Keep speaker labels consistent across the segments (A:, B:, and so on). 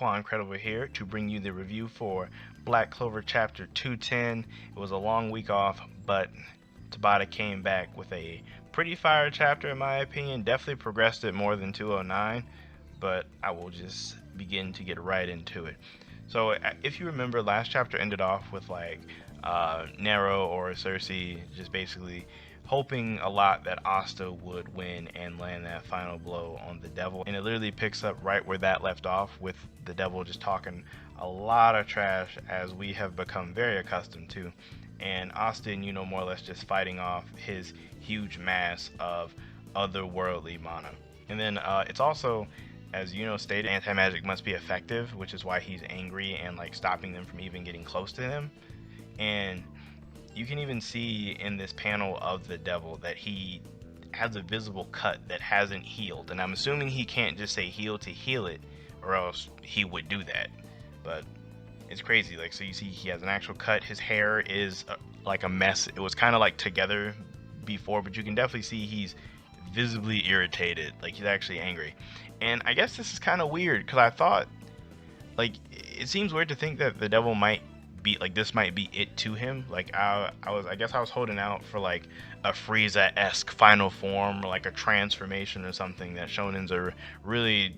A: Quancredible here to bring you the review for Black Clover Chapter 210. It was a long week off, but Tabata came back with a pretty fire chapter in my opinion. Definitely progressed it more than 209, but I will just begin to get right into it. So if you remember, last chapter ended off with Nero or Cersei just basically hoping a lot that Asta would win and land that final blow on the devil, and it literally picks up right where that left off, with the devil just talking a lot of trash, as we have become very accustomed to, and Austin, more or less just fighting off his huge mass of otherworldly mana. And then it's also, as stated, anti-magic must be effective, which is why he's angry and stopping them from even getting close to him. And you can even see in this panel of the devil that he has a visible cut that hasn't healed, and I'm assuming he can't just say heal to heal it, or else he would do that. But it's crazy. So you see he has an actual cut. His hair is like a mess. It was kind of together before, but you can definitely see he's visibly irritated. He's actually angry. And I guess this is kind of weird, because I thought, it seems weird to think that the devil might be this might be it to him. I guess I was holding out for a Frieza-esque final form, or a transformation or something that shonens are really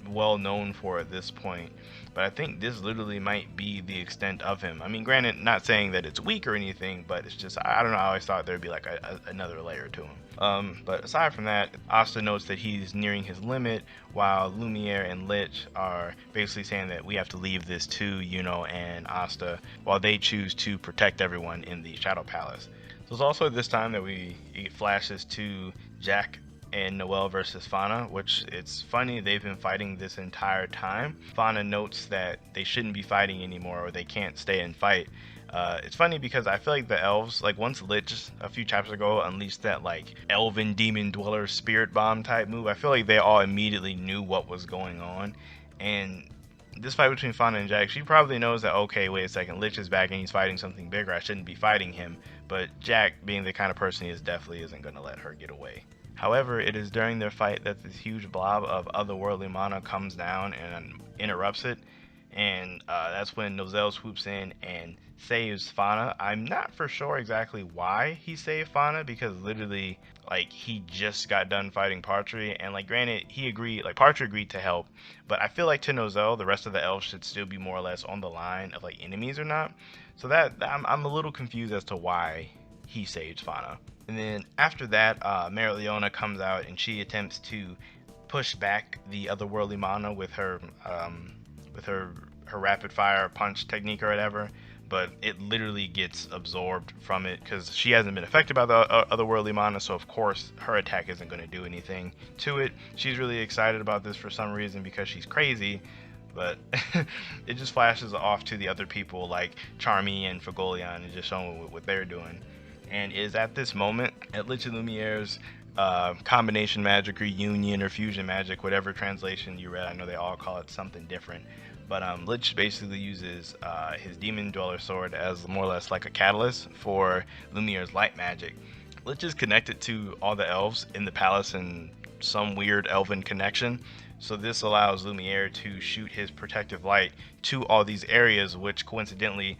A: well known for at this point. But I think this literally might be the extent of him. I mean, granted, not saying that it's weak or anything, but it's just, I don't know, I always thought there'd be another layer to him. But aside from that, Asta notes that he's nearing his limit, while Lumiere and Lich are basically saying that we have to leave this to Yuno and Asta, while they choose to protect everyone in the Shadow Palace. So it's also this time that it flashes to Jack and Noelle versus Fauna, which it's funny, they've been fighting this entire time. Fauna notes that they shouldn't be fighting anymore, or they can't stay and fight. It's funny because I feel like the elves, once Lich a few chapters ago unleashed that elven demon dweller spirit bomb type move, I feel like they all immediately knew what was going on. And this fight between Fauna and Jack, she probably knows that, okay, wait a second, Lich is back and he's fighting something bigger, I shouldn't be fighting him. But Jack, being the kind of person he is, definitely isn't going to let her get away. However, it is during their fight that this huge blob of otherworldly mana comes down and interrupts it, and that's when Nozel swoops in and saves Fauna. I'm not for sure exactly why he saved Fauna, because literally, he just got done fighting Partry, and granted, he agreed, Partry agreed to help, but I feel like to Nozel, the rest of the elves should still be more or less on the line of enemies or not. So that I'm a little confused as to why he saved Fauna. And then after that, Mereoleona comes out and she attempts to push back the otherworldly mana with her rapid fire punch technique or whatever, but it literally gets absorbed from it because she hasn't been affected by the otherworldly mana, so of course her attack isn't going to do anything to it. She's really excited about this for some reason because she's crazy, but it just flashes off to the other people like Charmy and Fagolian and just showing what they're doing. And is at this moment, at Lich and Lumiere's combination magic or union or fusion magic, whatever translation you read, I know they all call it something different, but Lich basically uses his demon dweller sword as more or less like a catalyst for Lumiere's light magic. Lich is connected to all the elves in the palace in some weird elven connection, so this allows Lumiere to shoot his protective light to all these areas, which coincidentally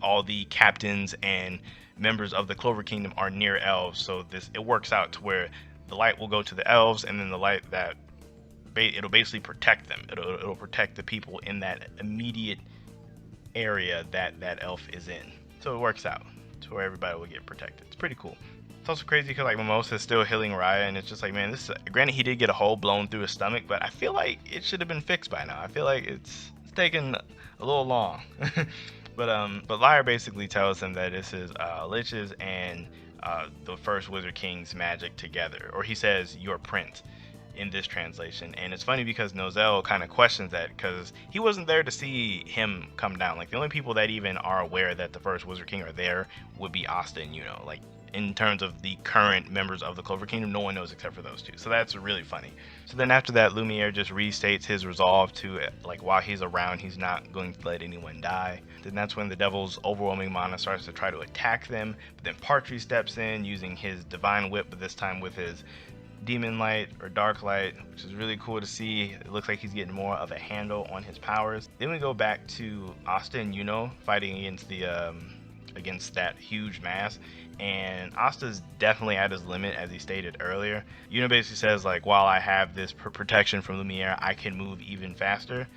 A: all the captains and members of the Clover Kingdom are near elves, so it works out to where the light will go to the elves, and then the light that it'll basically protect them. It'll protect the people in that immediate area that elf is in. So it works out to where everybody will get protected. It's pretty cool. It's also crazy because Mimosa is still healing Raya, and it's just man, this granted he did get a hole blown through his stomach, but I feel like it should have been fixed by now. I feel like it's taken a little long. But Lyre basically tells him that this is Lich's and the first Wizard King's magic together, or he says your prince in this translation. And it's funny because Nozel kind of questions that, because he wasn't there to see him come down. The only people that even are aware that the first Wizard King are there would be Asta and Yuno. In terms of the current members of the Clover Kingdom, no one knows except for those two. So that's really funny. So then after that, Lumiere just restates his resolve to, while he's around, he's not going to let anyone die. Then that's when the devil's overwhelming mana starts to try to attack them. But then Partry steps in using his divine whip, but this time with his demon light or dark light, which is really cool to see. It looks like he's getting more of a handle on his powers. Then we go back to Asta and Yuno fighting against the against that huge mass, and Asta's definitely at his limit, as he stated earlier. Yuno basically says, like, while I have this protection from Lumiere, I can move even faster.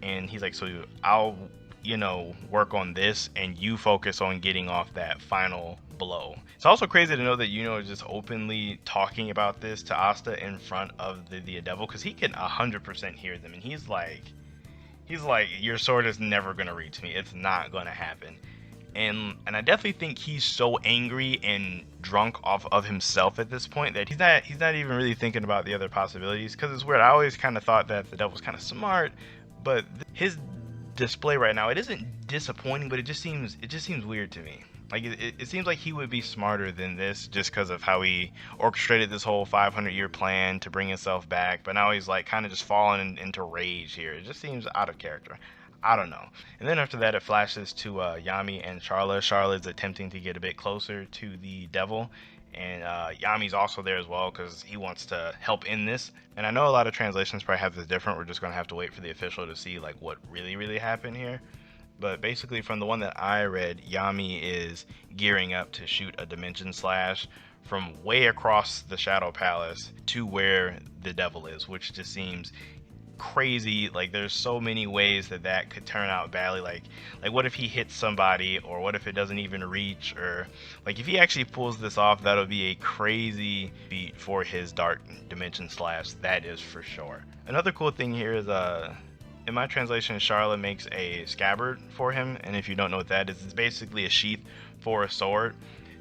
A: And he's like, so I'll, you know, work on this and you focus on getting off that final blow. It's also crazy to know that Yuno is just openly talking about this to Asta in front of the devil, because he can 100% hear them, and he's like, your sword is never gonna reach me. It's not gonna happen. And I definitely think he's so angry and drunk off of himself at this point that he's not even really thinking about the other possibilities. Because it's weird. I always kind of thought that the devil's kind of smart, but his display right now, it isn't disappointing, but it just seems weird to me. Like it seems like he would be smarter than this, just because of how he orchestrated this whole 500-year plan to bring himself back. But now he's like kind of just falling into rage here. It just seems out of character. I don't know. And then after that, it flashes to Yami and Charla. Charla is attempting to get a bit closer to the devil, and Yami's also there as well because he wants to help in this. And I know a lot of translations probably have this different. We're just going to have to wait for the official to see like what really happened here. But basically, from the one that I read, Yami is gearing up to shoot a dimension slash from way across the Shadow Palace to where the devil is, which just seems crazy. Like, there's so many ways that could turn out badly. Like what if he hits somebody, or what if it doesn't even reach, or like if he actually pulls this off, that'll be a crazy feat for his dark dimension slash, that is for sure. Another cool thing here is in my translation, Charla makes a scabbard for him, and if you don't know what that is, it's basically a sheath for a sword.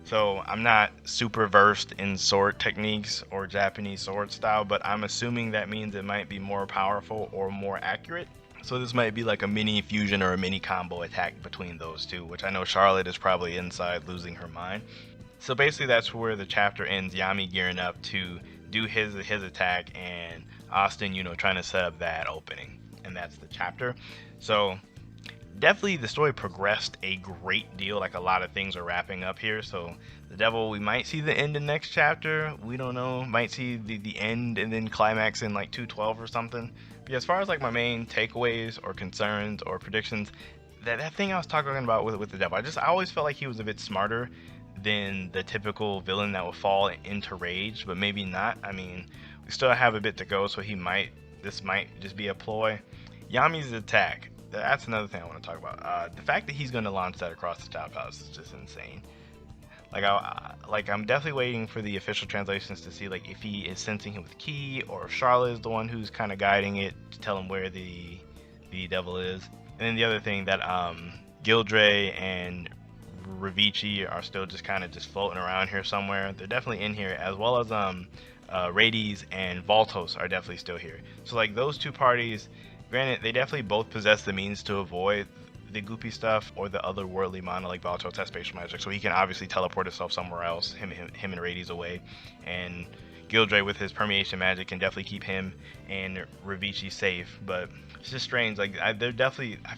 A: So I'm not super versed in sword techniques or Japanese sword style, but I'm assuming that means it might be more powerful or more accurate. So this might be like a mini fusion or a mini combo attack between those two, which I know Charlotte is probably inside losing her mind. So basically that's where the chapter ends, Yami gearing up to do his attack, and Austin, you know, trying to set up that opening. And that's the chapter. So definitely the story progressed a great deal. Like, a lot of things are wrapping up here. So the devil, we might see the end in next chapter, we don't know. Might see the end and then climax in like 212 or something. But as far as like my main takeaways or concerns or predictions, that thing I was talking about with the devil, I always felt like he was a bit smarter than the typical villain that would fall into rage, but maybe not. I mean, we still have a bit to go, so this might just be a ploy. Yami's attack, that's another thing I want to talk about. The fact that he's going to launch that across the Shadow Palace is just insane. Like, I'm definitely waiting for the official translations to see like if he is sensing him with ki, or if Charla is the one who's kind of guiding it to tell him where the devil is. And then the other thing, that Gildre and Ravici are still just kind of just floating around here somewhere. They're definitely in here, as well as Rades and Voltos are definitely still here. So like, those two parties, granted, they definitely both possess the means to avoid the goopy stuff or the otherworldly mana. Like, Voltos has spatial magic, so he can obviously teleport himself somewhere else, him and Rades away. And Gildre with his permeation magic can definitely keep him and Ravici safe. But it's just strange. Like, I feel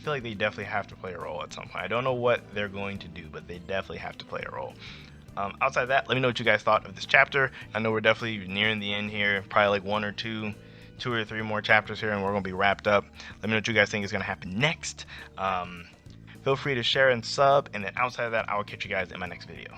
A: like they definitely have to play a role at some point. I don't know what they're going to do, but they definitely have to play a role. Outside of that, let me know what you guys thought of this chapter. I know we're definitely nearing the end here, probably like two or three more chapters here, and we're gonna be wrapped up. Let me know what you guys think is gonna happen next. Feel free to share and sub, and then outside of that, I will catch you guys in my next video.